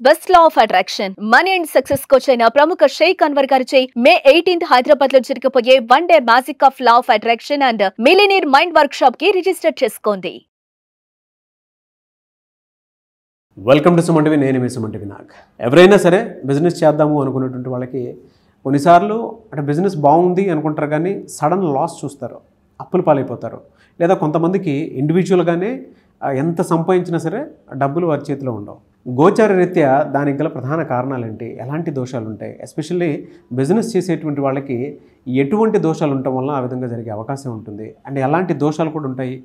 Best law of attraction money and success coach అయిన ప్రముఖ షేక్ అన్వర్ గారిచే మే 18th హైదరాబాద్ లో జరగబోయే 1 day magic of law of attraction and millionaire mind work shop కి register చేసుకోండి. Welcome to Suman TV. నేను మీ సుమన్ టీవీ నాగ్. ఎవరైనా సరే బిజినెస్ చేద్దాము అనుకున్నటువంటి వాళ్ళకి కొన్నిసార్లు అంటే బిజినెస్ బాగుంది అనుకుంటారు, కానీ సడన్ లాస్ చూస్తారు, అప్పులు పాలైపోతారు. లేదా కొంతమందికి ఇండివిజువల్గానే ఎంత సంపాదించినా సరే డబ్బులు వారి చేతిలో ఉండవు. గోచార రీత్యా దానికి గల ప్రధాన కారణాలు ఏంటి, ఎలాంటి దోషాలు ఉంటాయి, ఎస్పెషల్లీ బిజినెస్ చేసేటువంటి వాళ్ళకి ఎటువంటి దోషాలు ఉండటం వల్ల ఆ విధంగా జరిగే అవకాశం ఉంటుంది, అండ్ ఎలాంటి దోషాలు కూడా ఉంటాయి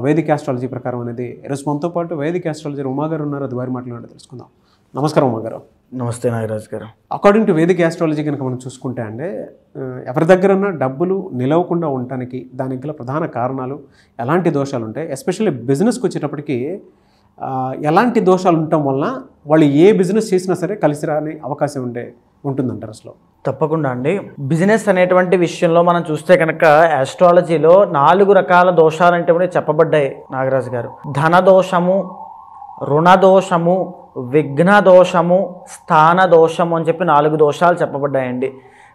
వేదిక్ ఆస్ట్రాలజీ ప్రకారం అనేది. ఈరోజు మనతో పాటు వేదిక్ ఆస్ట్రాలజీ ఉమా గారు ఉన్నారు, అది వారి మాటలు తెలుసుకుందాం. నమస్కారం ఉమా గారు. నమస్తే నాగరాజ్ గారు. అకార్డింగ్ టు వేదిక్ ఆస్ట్రాలజీ కనుక మనం చూసుకుంటే అంటే ఎవరి దగ్గరన్నా డబ్బులు నిలవకుండా ఉండటానికి దానికి గల ప్రధాన కారణాలు ఎలాంటి దోషాలు ఉంటాయి, ఎస్పెషల్లీ బిజినెస్కి వచ్చేటప్పటికి ఎలాంటి దోషాలు ఉండటం వలన వాళ్ళు ఏ బిజినెస్ చేసినా సరే కలిసి రాని అవకాశం ఉంటుందంటారు అసలు? తప్పకుండా అండి. బిజినెస్ అనేటువంటి విషయంలో మనం చూస్తే కనుక ఆస్ట్రాలజీలో 4 రకాల దోషాలు అంటే చెప్పబడ్డాయి నాగరాజు గారు. ధన దోషము, రుణ దోషము, విఘ్న దోషము, స్థాన దోషము అని చెప్పి 4 దోషాలు చెప్పబడ్డాయండి.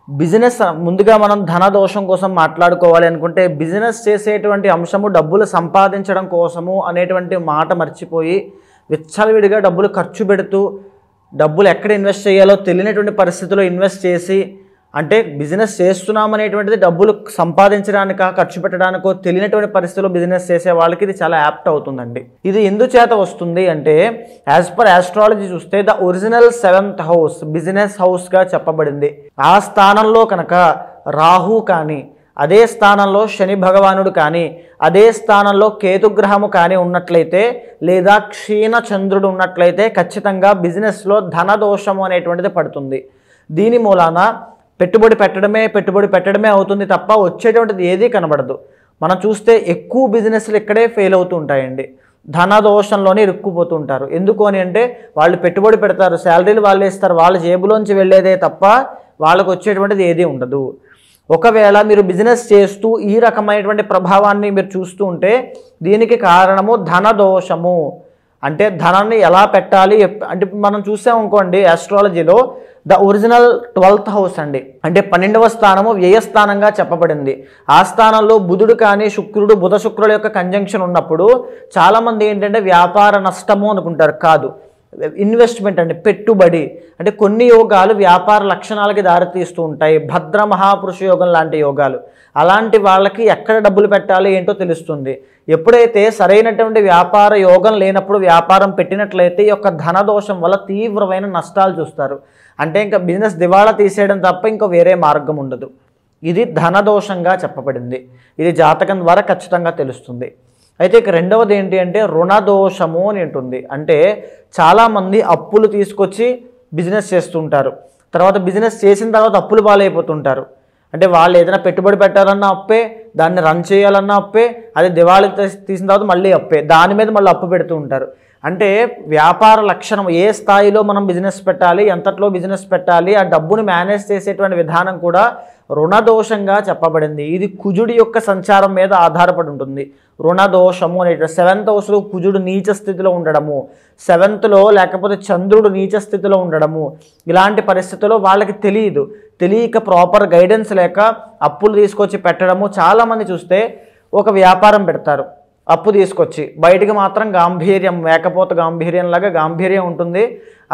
బిజినెస్ ముందుగా మనం ధన దోషం కోసం మాట్లాడుకోవాలి అనుకుంటే, బిజినెస్ చేసేటువంటి అంశము డబ్బులు సంపాదించడం కోసము అనేటువంటి మాట మర్చిపోయి విచ్చలవిడిగా డబ్బులు ఖర్చు పెడుతూ డబ్బులు ఎక్కడ ఇన్వెస్ట్ చేయాలో తెలియనటువంటి పరిస్థితుల్లో ఇన్వెస్ట్ చేసి, అంటే బిజినెస్ చేస్తున్నామనేటువంటిది డబ్బులు సంపాదించడానికా ఖర్చు పెట్టడానికో తెలియనటువంటి పరిస్థితుల్లో బిజినెస్ చేసే వాళ్ళకి ఇది చాలా యాప్ట్ అవుతుందండి. ఇది ఎందుచేత వస్తుంది అంటే, యాజ్ పర్ ఆస్ట్రాలజీ చూస్తే the original 7th house business హౌస్గా చెప్పబడింది. ఆ స్థానంలో కనుక రాహు కానీ, అదే స్థానంలో శని భగవానుడు కానీ, అదే స్థానంలో కేతుగ్రహము కానీ ఉన్నట్లయితే, లేదా క్షీణ చంద్రుడు ఉన్నట్లయితే ఖచ్చితంగా బిజినెస్లో ధన దోషము అనేటువంటిది పడుతుంది. దీని మూలాన పెట్టుబడి పెట్టడమే అవుతుంది తప్ప వచ్చేటువంటిది ఏదీ కనబడదు. మనం చూస్తే ఎక్కువ బిజినెస్లు ఇక్కడే ఫెయిల్ అవుతూ ఉంటాయండి. ధన దోషంలోనే ఇరుక్కుపోతూ ఉంటారు. ఎందుకు అని అంటే, వాళ్ళు పెట్టుబడి పెడతారు, శాలరీలు వాళ్ళు ఇస్తారు, వాళ్ళ జేబులోంచి వెళ్ళేదే తప్ప వాళ్ళకు వచ్చేటువంటిది ఏదీ ఉండదు. ఒకవేళ మీరు బిజినెస్ చేస్తూ ఈ రకమైనటువంటి ప్రభావాన్ని మీరు చూస్తూ ఉంటే దీనికి కారణము ధన దోషము. అంటే ధనాన్ని ఎలా పెట్టాలి అంటే మనం చూసామనుకోండి, ఆస్ట్రాలజీలో ద ఒరిజినల్ 12th హౌస్ అండి, అంటే 12వ స్థానము వ్యయస్థానంగా చెప్పబడింది. ఆ స్థానంలో బుధుడు కానీ శుక్రుడు, బుధ శుక్రుల యొక్క కంజంక్షన్ ఉన్నప్పుడు చాలామంది ఏంటంటే వ్యాపార నష్టము అనుకుంటారు. కాదు, ఇన్వెస్ట్మెంట్ అండి, పెట్టుబడి. అంటే కొన్ని యోగాలు వ్యాపార లక్షణాలకి దారితీస్తూ ఉంటాయి. భద్ర మహాపురుష యోగం లాంటి యోగాలు, అలాంటి వాళ్ళకి ఎక్కడ డబ్బులు పెట్టాలి ఏంటో తెలుస్తుంది. ఎప్పుడైతే సరైనటువంటి వ్యాపార యోగం లేనప్పుడు వ్యాపారం పెట్టినట్లయితే ఈ యొక్క ధనదోషం వల్ల తీవ్రమైన నష్టాలు చూస్తారు. అంటే ఇంకా బిజినెస్ దివాళా తీసేయడం తప్ప ఇంకా వేరే మార్గం ఉండదు. ఇది ధనదోషంగా చెప్పబడింది. ఇది జాతకం ద్వారా ఖచ్చితంగా తెలుస్తుంది. అయితే ఇక రెండవది ఏంటి అంటే రుణదోషము అని ఉంటుంది. అంటే చాలామంది అప్పులు తీసుకొచ్చి బిజినెస్ చేస్తుంటారు. తర్వాత బిజినెస్ చేసిన తర్వాత అప్పులు పాలైపోతుంటారు. అంటే వాళ్ళు ఏదైనా పెట్టుబడి పెట్టాలన్నా అప్పే, దాన్ని రన్ చేయాలన్నా అప్పే, అది దివాళీ తీసిన తర్వాత మళ్ళీ అప్పే, దాని మీద మళ్ళీ అప్పు పెడుతూ ఉంటారు. అంటే వ్యాపార లక్షణం, ఏ స్థాయిలో మనం బిజినెస్ పెట్టాలి, ఎంతట్లో బిజినెస్ పెట్టాలి, ఆ డబ్బును మేనేజ్ చేసేటువంటి విధానం కూడా రుణదోషంగా చెప్పబడింది. ఇది కుజుడి యొక్క సంచారం మీద ఆధారపడి ఉంటుంది. రుణదోషము అనే 7th హౌస్లో కుజుడు నీచ స్థితిలో ఉండడము, 7thలో లేకపోతే చంద్రుడు నీచ స్థితిలో ఉండడము, ఇలాంటి పరిస్థితుల్లో వాళ్ళకి తెలియక ప్రాపర్ గైడెన్స్ లేక అప్పులు తీసుకొచ్చి పెట్టడము. చాలామంది చూస్తే ఒక వ్యాపారం పెడతారు, అప్పు తీసుకొచ్చి బయటికి మాత్రం గాంభీర్యం, మేకపోత గాంభీర్యంలాగా గాంభీర్యం ఉంటుంది.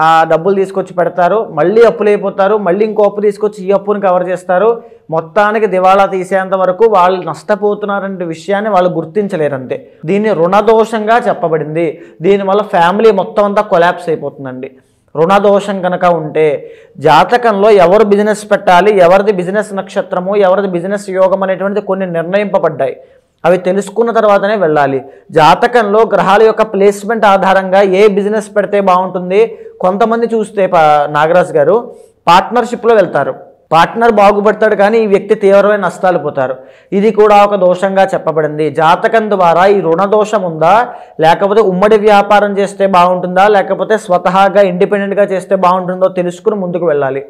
ఆ డబ్బులు తీసుకొచ్చి పెడతారు, మళ్ళీ అప్పులు అయిపోతారు, మళ్ళీ ఇంకో అప్పు తీసుకొచ్చి ఈ అప్పుని కవర్ చేస్తారు. మొత్తానికి దివాళా తీసేంత వరకు వాళ్ళు నష్టపోతున్నారనే విషయాన్ని వాళ్ళు గుర్తించలేరంతే. దీన్ని రుణదోషంగా చెప్పబడింది. దీనివల్ల ఫ్యామిలీ మొత్తం అంతా కొలాప్స్ అయిపోతుందండి. రుణదోషం కనుక ఉంటే జాతకంలో ఎవరు బిజినెస్ పెట్టాలి, ఎవరిది బిజినెస్ నక్షత్రము, ఎవరిది బిజినెస్ యోగం అనేటువంటిది కొన్ని నిర్ణయింపబడ్డాయి. అవి తెలుసుకున్న తర్వాతనే వెళ్ళాలి. జాతకంలో గ్రహాల యొక్క ప్లేస్మెంట్ ఆధారంగా ఏ బిజినెస్ పెడితే బాగుంటుంది. కొంతమంది చూస్తే నాగరాజ్ గారు పార్ట్నర్షిప్లో వెళ్తారు, పార్ట్నర్ బాగుపడతాడు కానీ ఈ వ్యక్తి తీవ్రమైన నష్టాలు పోతారు. ఇది కూడా ఒక దోషంగా చెప్పబడింది. జాతకం ద్వారా ఈ రుణదోషం ఉందా, లేకపోతే ఉమ్మడి వ్యాపారం చేస్తే బాగుంటుందా, లేకపోతే స్వతహాగా ఇండిపెండెంట్గా చేస్తే బాగుంటుందో తెలుసుకుని ముందుకు వెళ్ళాలి.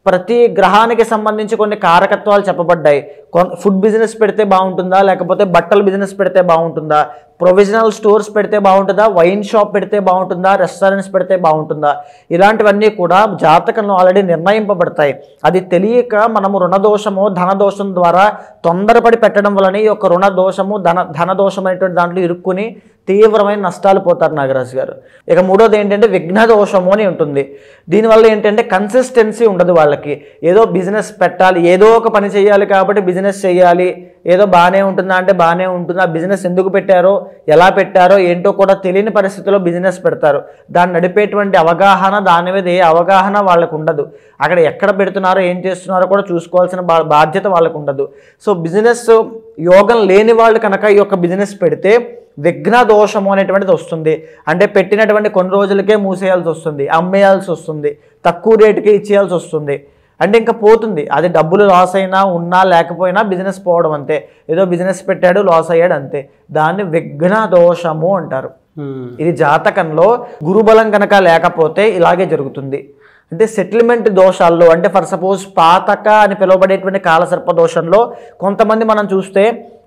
ప్రతి గ్రహానికి సంబంధించి కొన్ని కారకత్వాలు చెప్పబడ్డాయి. ఫుడ్ బిజినెస్ పెడితే బాగుంటుందా, లేకపోతే బట్టల బిజినెస్ పెడితే బాగుంటుందా, ప్రొవిజనల్ స్టోర్స్ పెడితే బాగుంటుందా, వైన్ షాప్ పెడితే బాగుంటుందా, రెస్టారెంట్స్ పెడితే బాగుంటుందా, ఇలాంటివన్నీ కూడా జాతకంలో ఆల్రెడీ నిర్ణయింపబడతాయి. అది తెలియక మనము రుణదోషము ధనదోషం ద్వారా తొందరపడి పెట్టడం వలన ఈ యొక్క రుణదోషము ధనదోషం అనేటువంటి దాంట్లో ఇరుక్కుని తీవ్రమైన నష్టాలు పోతారు నాగరాజు గారు. ఇక మూడోది ఏంటంటే విఘ్నదోషము అని ఉంటుంది. దీనివల్ల ఏంటంటే కన్సిస్టెన్సీ ఉండదు వాళ్ళకి. ఏదో బిజినెస్ పెట్టాలి, ఏదో ఒక పని చేయాలి కాబట్టి బిజినెస్ చేయాలి, ఏదో బాగానే ఉంటుందా అంటే బాగానే ఉంటుంది, ఆ బిజినెస్ ఎందుకు పెట్టారో ఎలా పెట్టారో ఏంటో కూడా తెలియని పరిస్థితిలో బిజినెస్ పెడతారు. దాన్ని నడిపేటువంటి అవగాహన, దాని మీద ఏ అవగాహన వాళ్ళకు ఉండదు. అక్కడ ఎక్కడ పెడుతున్నారో ఏం చేస్తున్నారో కూడా చూసుకోవాల్సిన బాధ్యత వాళ్ళకు ఉండదు. సో బిజినెస్ యోగం లేని వాళ్ళు కనుక ఈ యొక్క బిజినెస్ పెడితే విఘ్న దోషము అనేటువంటిది వస్తుంది. అంటే పెట్టినటువంటి కొన్ని రోజులకే మూసేయాల్సి వస్తుంది, అమ్మేయాల్సి వస్తుంది, తక్కువ రేటుకి ఇచ్చేయాల్సి వస్తుంది. అంటే ఇంకా పోతుంది. అది డబ్బులు లాస్ అయినా ఉన్నా లేకపోయినా బిజినెస్ పోవడం అంతే. ఏదో బిజినెస్ పెట్టాడు లాస్ అయ్యాడు అంతే. దాన్ని విఘ్న దోషము అంటారు. ఇది జాతకంలో గురుబలం కనుక లేకపోతే ఇలాగే జరుగుతుంది. అంటే సెటిల్మెంట్ దోషాల్లో, అంటే ఫర్ సపోజ్ పాతక అని పిలువబడేటువంటి కాలసర్ప దోషంలో కొంతమంది మనం చూస్తే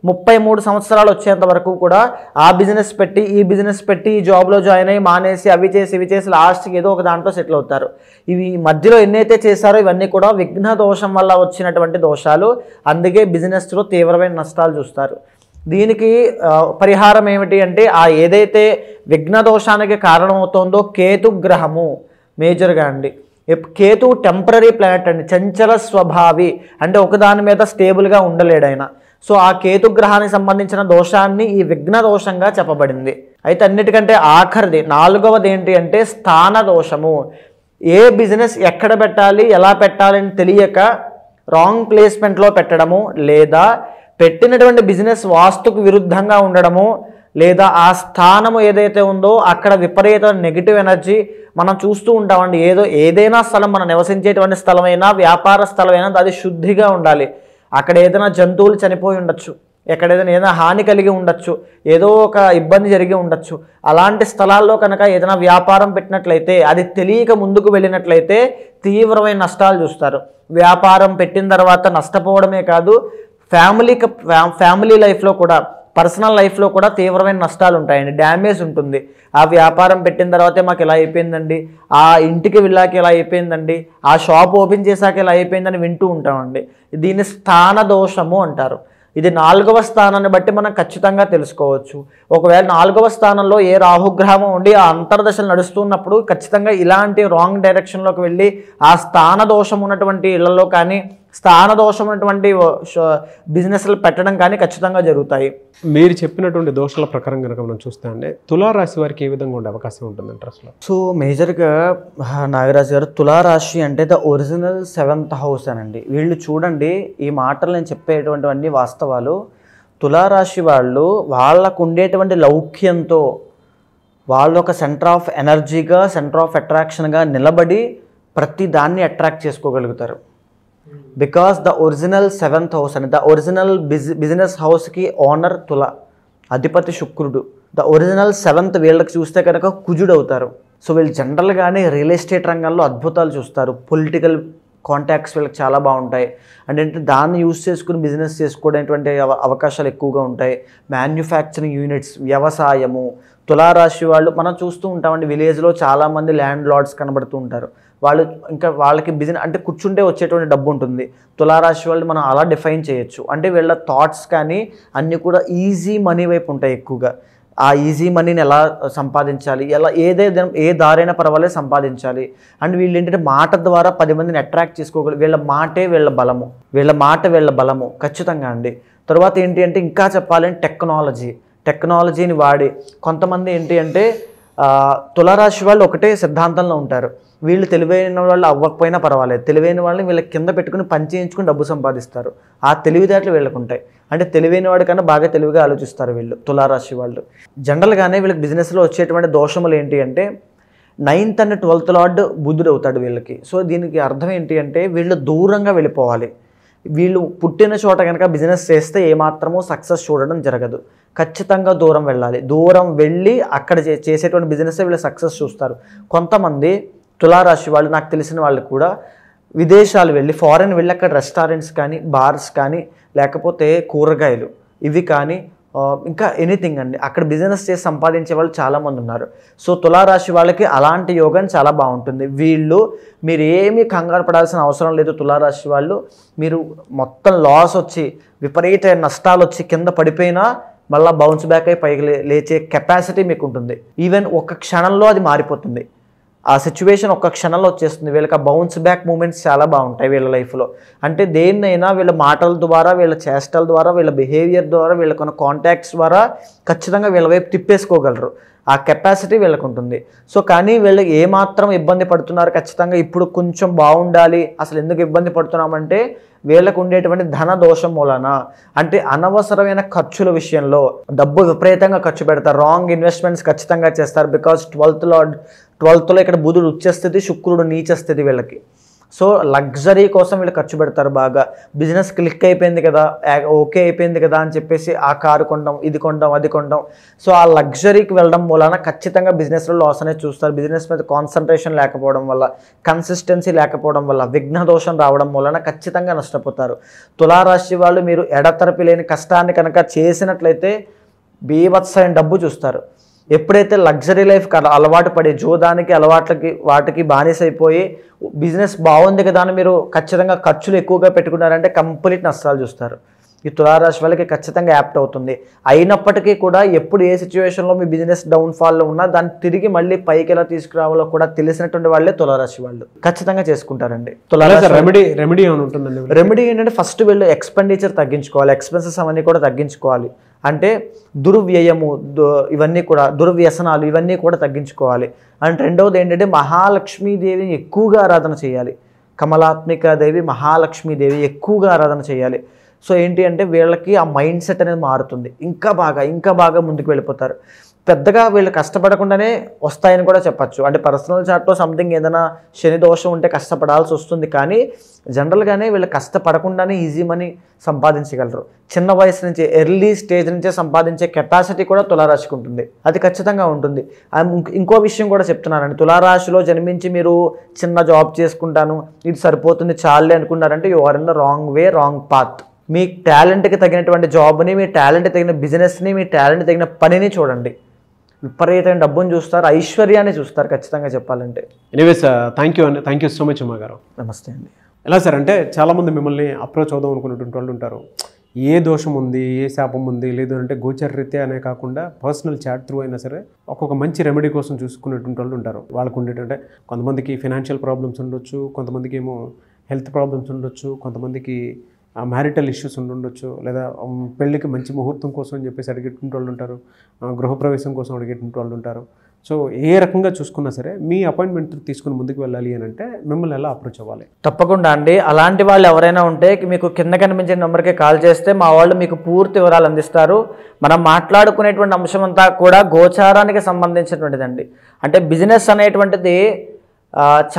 33 సంవత్సరాలు వచ్చేంత వరకు కూడా ఆ బిజినెస్ పెట్టి ఈ బిజినెస్ పెట్టి ఈ జాబ్లో జాయిన్ అయ్యి మానేసి అవి చేసి ఇవి చేసి లాస్ట్కి ఏదో ఒక దాంట్లో సెటిల్ అవుతారు. ఇవి మధ్యలో ఎన్నైతే చేశారో ఇవన్నీ కూడా విఘ్న దోషం వల్ల వచ్చినటువంటి దోషాలు. అందుకే బిజినెస్లో తీవ్రమైన నష్టాలు చూస్తారు. దీనికి పరిహారం ఏమిటి అంటే ఆ ఏదైతే విఘ్న దోషానికి కారణమవుతుందో కేతు గ్రహము మేజర్గా అండి. కేతు టెంపరీ ప్లానెట్ అండి, చంచల స్వభావి, అంటే ఒకదాని మీద స్టేబుల్గా ఉండలేడు ఆయన. సో ఆ కేతు గ్రహానికి సంబంధించిన దోషాన్ని ఈ విఘ్న దోషంగా చెప్పబడింది. అయితే అన్నిటికంటే ఆఖరిది 4వది ఏంటి అంటే స్థాన దోషము. ఏ బిజినెస్ ఎక్కడ పెట్టాలి ఎలా పెట్టాలి అని తెలియక రాంగ్ ప్లేస్మెంట్లో పెట్టడము, లేదా పెట్టినటువంటి బిజినెస్ వాస్తుకు విరుద్ధంగా ఉండడము, లేదా ఆ స్థానము ఏదైతే ఉందో అక్కడ విపరీత నెగిటివ్ ఎనర్జీ మనం చూస్తూ ఉంటామండి. ఏదైనా స్థలం, మనం నివసించేటువంటి స్థలమైనా వ్యాపార స్థలమైనా అది శుద్ధిగా ఉండాలి. అక్కడ ఏదైనా జంతువులు చనిపోయి ఉండొచ్చు, ఎక్కడ ఏదైనా హాని కలిగి ఉండొచ్చు, ఏదో ఒక ఇబ్బంది జరిగి ఉండొచ్చు. అలాంటి స్థలాల్లో కనుక ఏదైనా వ్యాపారం పెట్టినట్లయితే, అది తెలియక ముందుకు వెళ్ళినట్లయితే తీవ్రమైన నష్టాలు చూస్తారు. వ్యాపారం పెట్టిన తర్వాత నష్టపోవడమే కాదు, ఫ్యామిలీ లైఫ్లో కూడా, పర్సనల్ లైఫ్లో కూడా తీవ్రమైన నష్టాలు ఉంటాయండి, డ్యామేజ్ ఉంటుంది. ఆ వ్యాపారం పెట్టిన తర్వాతే మాకు ఇలా అయిపోయిందండి, ఆ ఇంటికి వెళ్ళాక ఇలా అయిపోయిందండి, ఆ షాప్ ఓపెన్ చేశాక ఇలా అయిపోయిందని వింటూ ఉంటామండి. దీన్ని స్థాన దోషము అంటారు. ఇది 4వ స్థానాన్ని బట్టి మనం ఖచ్చితంగా తెలుసుకోవచ్చు. ఒకవేళ 4వ స్థానంలో ఏ రాహుగ్రహము ఉండి ఆ అంతర్దశలు నడుస్తున్నప్పుడు ఖచ్చితంగా ఇలాంటి రాంగ్ డైరెక్షన్లోకి వెళ్ళి ఆ స్థాన దోషం ఉన్నటువంటి ఇళ్లలో కానీ, స్థాన దోషం ఉన్నటువంటి బిజినెస్లు పెట్టడం కానీ ఖచ్చితంగా జరుగుతాయి. మీరు చెప్పినటువంటి దోషాల ప్రకారం కనుక మనం చూస్తే అండి, తులారాశి వారికి ఏ విధంగా ఉండే అవకాశం ఉంటుందంటారు అసలు? సో మేజర్గా నాగరాజు గారు, తులారాశి అంటే ద ఒరిజినల్ 7th హౌస్ అనండి. వీళ్ళు చూడండి, ఈ మాటలు నేను చెప్పేటువంటివన్నీ వాస్తవాలు. తులారాశి వాళ్ళు వాళ్ళకు ఉండేటువంటి లౌక్యంతో వాళ్ళు ఒక సెంటర్ ఆఫ్ ఎనర్జీగా, సెంటర్ ఆఫ్ అట్రాక్షన్గా నిలబడి ప్రతి దాన్ని అట్రాక్ట్ చేసుకోగలుగుతారు. Because the original 7th house అని, ద ఒరిజినల్ బిజినెస్ హౌస్కి ఓనర్ తుల, అధిపతి శుక్రుడు. ద ఒరిజినల్ 7th వీళ్ళకి చూస్తే కనుక కుజుడు అవుతారు. సో వీళ్ళు జనరల్గానే రియల్ ఎస్టేట్ రంగంలో అద్భుతాలు చూస్తారు. పొలిటికల్ కాంటాక్ట్స్ వీళ్ళకి చాలా బాగుంటాయి. అంటే దాన్ని యూజ్ చేసుకుని బిజినెస్ చేసుకోవడానికి అవకాశాలు ఎక్కువగా ఉంటాయి. మ్యానుఫ్యాక్చరింగ్ యూనిట్స్, వ్యవసాయము. తులారాశి వాళ్ళు మనం చూస్తూ ఉంటామండి, విలేజ్లో చాలామంది ల్యాండ్ లార్డ్స్ కనబడుతూ ఉంటారు. వాళ్ళకి బిజినెస్ అంటే కూర్చుంటే వచ్చేటువంటి డబ్బు ఉంటుంది. తులారాశి వాళ్ళు మనం అలా డిఫైన్ చేయొచ్చు. అంటే వీళ్ళ థాట్స్ కానీ అన్నీ కూడా ఈజీ మనీ వైపు ఉంటాయి ఎక్కువగా. ఆ ఈజీ మనీని ఎలా సంపాదించాలి, ఏ దారైనా పర్వాలేదు సంపాదించాలి. అండ్ వీళ్ళు ఏంటంటే మాట ద్వారా 10 మందిని అట్రాక్ట్ చేసుకోగలరు. వీళ్ళ మాటే వీళ్ళ బలము ఖచ్చితంగా అండి. తర్వాత ఏంటి అంటే ఇంకా చెప్పాలంటే టెక్నాలజీని వాడి కొంతమంది ఏంటి అంటే తులారాశి వాళ్ళు ఒకటే సిద్ధాంతంలో ఉంటారు. వీళ్ళు తెలివైన వాళ్ళు అవ్వకపోయినా పర్వాలేదు, తెలివైన వాళ్ళని వీళ్ళ కింద పెట్టుకుని పని చేయించుకుని డబ్బు సంపాదిస్తారు. ఆ తెలివితేటలు వీళ్ళకు ఉంటాయి. అంటే తెలివైన వాడి కన్నా బాగా తెలివిగా ఆలోచిస్తారు వీళ్ళు తులారాశి వాళ్ళు. జనరల్గానే వీళ్ళకి బిజినెస్లో వచ్చేటువంటి దోషములు ఏంటి అంటే 9th and 12th లార్డ్ బుధుడు అవుతాడు వీళ్ళకి. సో దీనికి అర్థం ఏంటి అంటే వీళ్ళు దూరంగా వెళ్ళిపోవాలి. వీళ్ళు పుట్టిన చోట కనుక బిజినెస్ చేస్తే ఏమాత్రమో సక్సెస్ చూడడం జరగదు. ఖచ్చితంగా దూరం వెళ్ళాలి. దూరం వెళ్ళి అక్కడ చేసేటువంటి బిజినెస్ వీళ్ళు సక్సెస్ చూస్తారు. కొంతమంది తులారాశి వాళ్ళు, నాకు తెలిసిన వాళ్ళు కూడా విదేశాలు వెళ్ళి ఫారెన్ వెళ్ళి అక్కడ రెస్టారెంట్స్ కానీ బార్స్ కానీ లేకపోతే కూరగాయలు ఇవి కానీ ఇంకా ఎనీథింగ్ అండి అక్కడ బిజినెస్ చేసి సంపాదించే వాళ్ళు చాలామంది ఉన్నారు. సో తులారాశి వాళ్ళకి అలాంటి యోగం చాలా బాగుంటుంది. వీళ్ళు మీరు ఏమీ కంగారు పడాల్సిన అవసరం లేదు. తులారాశి వాళ్ళు మీరు మొత్తం లాస్ వచ్చి విపరీతమైన నష్టాలు వచ్చి కింద పడిపోయినా మళ్ళీ బౌన్స్ బ్యాక్ అయి పైకి లేచే కెపాసిటీ మీకు ఉంటుంది. ఈవెన్ ఒక క్షణంలో అది మారిపోతుంది. ఆ సిచ్యువేషన్ ఒక్క క్షణంలో వచ్చేస్తుంది. వీళ్ళకి ఆ బౌన్స్ బ్యాక్ మూమెంట్స్ చాలా బాగుంటాయి వీళ్ళ లైఫ్లో. అంటే దేన్నైనా వీళ్ళ మాటల ద్వారా, వీళ్ళ చేష్టల ద్వారా, వీళ్ళ బిహేవియర్ ద్వారా, వీళ్ళకున్న కాంటాక్ట్స్ ద్వారా ఖచ్చితంగా వీళ్ళ వైపు తిప్పేసుకోగలరు. ఆ కెపాసిటీ వీళ్ళకు ఉంటుంది. సో కానీ వీళ్ళు ఏమాత్రం ఇబ్బంది పడుతున్నారు ఖచ్చితంగా ఇప్పుడు కొంచెం బాగుండాలి. అసలు ఎందుకు ఇబ్బంది పడుతున్నామంటే వీళ్ళకు ఉండేటువంటి ధన దోషం మూలన, అంటే అనవసరమైన ఖర్చుల విషయంలో డబ్బు విపరీతంగా ఖర్చు పెడతారు. రాంగ్ ఇన్వెస్ట్మెంట్స్ ఖచ్చితంగా చేస్తారు. బికాజ్ 12th ఇక్కడ బుధుడు ఉచ్చ స్థితి, శుక్రుడు నీచ స్థితి వీళ్ళకి. సో లగ్జరీ కోసం వీళ్ళు ఖర్చు పెడతారు బాగా. బిజినెస్ క్లిక్ అయిపోయింది కదా, ఓకే అయిపోయింది కదా అని చెప్పేసి ఆ కారు కొండం, ఇది కొండం, అది కొండం. సో ఆ లగ్జరీకి వెళ్ళడం మూలన ఖచ్చితంగా బిజినెస్లో లాస్ అనేది చూస్తారు. బిజినెస్ మీద కాన్సన్ట్రేషన్ లేకపోవడం వల్ల, కన్సిస్టెన్సీ లేకపోవడం వల్ల, విఘ్న దోషం రావడం మూలన ఖచ్చితంగా నష్టపోతారు. తులారాశి వాళ్ళు మీరు ఎడతెరపి లేని కష్టాన్ని కనుక చేసినట్లయితే బీభత్సమైన డబ్బు చూస్తారు. ఎప్పుడైతే లగ్జరీ లైఫ్ అలవాటు పడి జోదానికి అలవాట్లకి వాటికి బానిసైపోయి బిజినెస్ బాగుంది కదా అని మీరు ఖచ్చితంగా ఖర్చులు ఎక్కువగా పెట్టుకున్నారంటే కంప్లీట్ నష్టాలు చూస్తారు. ఈ తులారాశి వాళ్ళకి ఖచ్చితంగా యాప్ట్ అవుతుంది. అయినప్పటికీ కూడా ఎప్పుడు ఏ సిచ్యువేషన్లో మీ బిజినెస్ డౌన్ఫాల్లో ఉన్నా దాన్ని తిరిగి మళ్ళీ పైకి ఎలా తీసుకురావాలో కూడా తెలిసినటువంటి వాళ్ళే తులారాశి వాళ్ళు ఖచ్చితంగా చేసుకుంటారండి. రెమెడీ ఏంటంటే ఫస్ట్ వీళ్ళు ఎక్స్పెండిచర్ తగ్గించుకోవాలి. ఎక్స్పెన్సెస్ అవన్నీ కూడా తగ్గించుకోవాలి. అంటే దుర్వ్యయము ఇవన్నీ కూడా, దుర్వ్యసనాలు ఇవన్నీ కూడా తగ్గించుకోవాలి. అండ్ రెండవది ఏంటంటే మహాలక్ష్మీదేవిని ఎక్కువగా ఆరాధన చేయాలి. కమలాత్మికాదేవి, మహాలక్ష్మీదేవి ఎక్కువగా ఆరాధన చేయాలి. సో ఏంటి అంటే వీళ్ళకి ఆ మైండ్ సెట్ అనేది మారుతుంది. ఇంకా బాగా ముందుకు వెళ్ళిపోతారు. పెద్దగా వీళ్ళు కష్టపడకుండానే వస్తాయని కూడా చెప్పచ్చు. అంటే పర్సనల్ చార్ట్లో సంథింగ్ ఏదైనా శని దోషం ఉంటే కష్టపడాల్సి వస్తుంది. కానీ జనరల్గానే వీళ్ళు కష్టపడకుండానే ఈజీ మనీ సంపాదించగలరు. చిన్న వయసు నుంచి, ఎర్లీ స్టేజ్ నుంచే సంపాదించే కెపాసిటీ కూడా తులారాశికి ఉంటుంది. అది ఖచ్చితంగా ఉంటుంది. ఇంకో విషయం కూడా చెప్తున్నానండి, తులారాశిలో జన్మించి మీరు చిన్న జాబ్ చేసుకుంటాను ఇది సరిపోతుంది చాలే అనుకున్నారంటే you are in the wrong way, wrong path. మీ టాలెంట్కి తగినటువంటి జాబ్ని, మీ టాలెంట్కి తగిన బిజినెస్ని, మీ టాలెంట్కి తగిన పనిని చూడండి. విపరీతమైన డబ్బును చూస్తారు, ఐశ్వర్యాన్ని చూస్తారు ఖచ్చితంగా చెప్పాలంటే. Anyways thank you so much Uma గారు. నమస్తే అండి. ఎలా సార్ అంటే చాలామంది మిమ్మల్ని అప్రోచ్ అవుదాం అనుకున్నటువంటి వాళ్ళు ఉంటారు. ఏ దోషం ఉంది, ఏ శాపం ఉంది, లేదు అంటే గోచర రీత్యా అనే కాకుండా పర్సనల్ చాట్ త్రూ అయినా సరే ఒక్కొక్క మంచి రెమెడీ కోసం చూసుకునేటువంటి వాళ్ళు ఉంటారు. వాళ్ళకు ఉండేటంటే కొంతమందికి ఫినాన్షియల్ ప్రాబ్లమ్స్ ఉండొచ్చు, కొంతమందికి ఏమో హెల్త్ ప్రాబ్లమ్స్ ఉండొచ్చు, కొంతమందికి మ్యారిటల్ ఇష్యూస్ ఉండొచ్చు, లేదా పెళ్ళికి మంచి ముహూర్తం కోసం అని చెప్పేసి అడిగేటువంటి వాళ్ళు ఉంటారు, గృహప్రవేశం కోసం అడిగేటువంటి వాళ్ళు ఉంటారు. సో ఏ రకంగా చూసుకున్నా సరే మీ అపాయింట్మెంట్ తీసుకుని ముందుకు వెళ్ళాలి అని అంటే మిమ్మల్ని ఎలా అప్రోచ్ అవ్వాలి? తప్పకుండా అండి. అలాంటి వాళ్ళు ఎవరైనా ఉంటే మీకు కింద కనిపించే నెంబర్కి కాల్ చేస్తే మా వాళ్ళు మీకు పూర్తి వివరాలు అందిస్తారు. మనం మాట్లాడుకునేటువంటి అంశం అంతా కూడా గోచారానికి సంబంధించినటువంటిదండి. అంటే బిజినెస్ అనేటువంటిది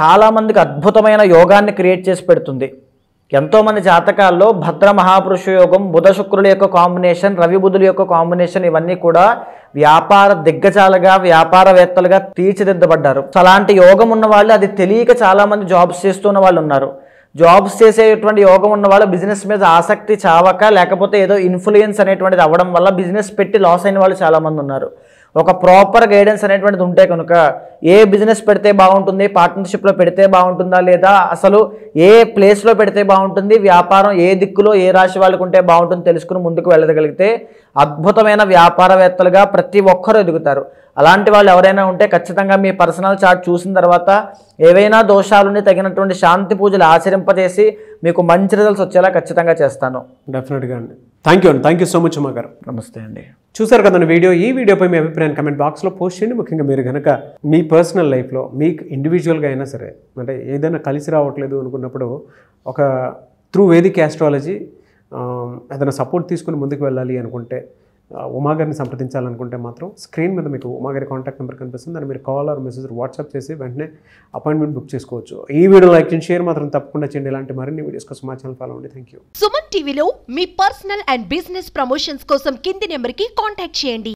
చాలామందికి అద్భుతమైన యోగాన్ని క్రియేట్ చేసి పెడుతుంది. ఎంతోమంది జాతకాల్లో భద్ర మహాపురుష యోగం, బుధ శుక్రుల యొక్క కాంబినేషన్, రవి బుధుల యొక్క కాంబినేషన్ ఇవన్నీ కూడా వ్యాపార దిగ్గజాలుగా, వ్యాపారవేత్తలుగా తీర్చిదిద్దబడ్డారు. అలాంటి యోగం ఉన్న వాళ్ళు అది తెలియక చాలామంది జాబ్స్ చేస్తున్న వాళ్ళు ఉన్నారు. జాబ్స్ చేసేటువంటి యోగం ఉన్న వాళ్ళు బిజినెస్ మీద ఆసక్తి చావక, లేకపోతే ఏదో ఇన్ఫ్లుయెన్స్ అనేటువంటిది అవ్వడం వల్ల బిజినెస్ పెట్టి లాస్ అయిన వాళ్ళు చాలామంది ఉన్నారు. ఒక ప్రాపర్ గైడెన్స్ అనేటువంటిది ఉంటే కనుక ఏ బిజినెస్ పెడితే బాగుంటుంది, పార్ట్నర్షిప్లో పెడితే బాగుంటుందా, లేదా అసలు ఏ ప్లేస్లో పెడితే బాగుంటుంది, వ్యాపారం ఏ దిక్కులో ఏ రాశి వాళ్ళకు ఉంటే బాగుంటుంది తెలుసుకుని ముందుకు వెళ్ళగలిగితే అద్భుతమైన వ్యాపారవేత్తలుగా ప్రతి ఒక్కరూ ఎదుగుతారు. అలాంటి వాళ్ళు ఎవరైనా ఉంటే ఖచ్చితంగా మీ పర్సనల్ చార్ట్ చూసిన తర్వాత ఏవైనా దోషాలుని తగినటువంటి శాంతి పూజలు ఆచరింపజేసి మీకు మంచి రిజల్ట్స్ వచ్చేలా ఖచ్చితంగా చేస్తాను. డెఫినెట్గా అండి. Thank you so much Uma గారు. నమస్తే అండి. చూసారు కదండి వీడియో. ఈ వీడియోపై మీ అభిప్రాయాన్ని కమెంట్ బాక్స్లో పోస్ట్ చేయండి. ముఖ్యంగా మీరు కనుక మీ పర్సనల్ లైఫ్లో మీకు ఇండివిజువల్గా అయినా సరే అంటే ఏదైనా కలిసి రావట్లేదు అనుకున్నప్పుడు ఒక త్రూ వేదిక్ ఆస్ట్రాలజీ ఏదైనా సపోర్ట్ తీసుకుని ముందుకు వెళ్ళాలి అనుకుంటే, ఉమా గారిని సంప్రదించాలనుకుంటే మాత్రం స్క్రీన్ మీద మీకు ఉమా గారి కాంటాక్ట్ నెంబర్ కనిపిస్తుంది. దాన్ని మీరు కాల్ ఆర్ మెసేజ్ వాట్సాప్ చేసి వెంటనే అపాయింట్మెంట్ బుక్ చేసుకోవచ్చు. ఈ వీడియో లైక్ చేయండి, షేర్ మాత్రం తప్పకుండా చేయండి. ఇలాంటి మరిన్ని వీడియోస్ కోసం మా ఛానల్ ఫాలో అవ్వండి. Thank you. సుమన్ టీవీలో మీ పర్సనల్ అండ్ బిజినెస్ ప్రమోషన్స్ కోసం కింది నెంబర్కి కాంటాక్ట్ చేయండి.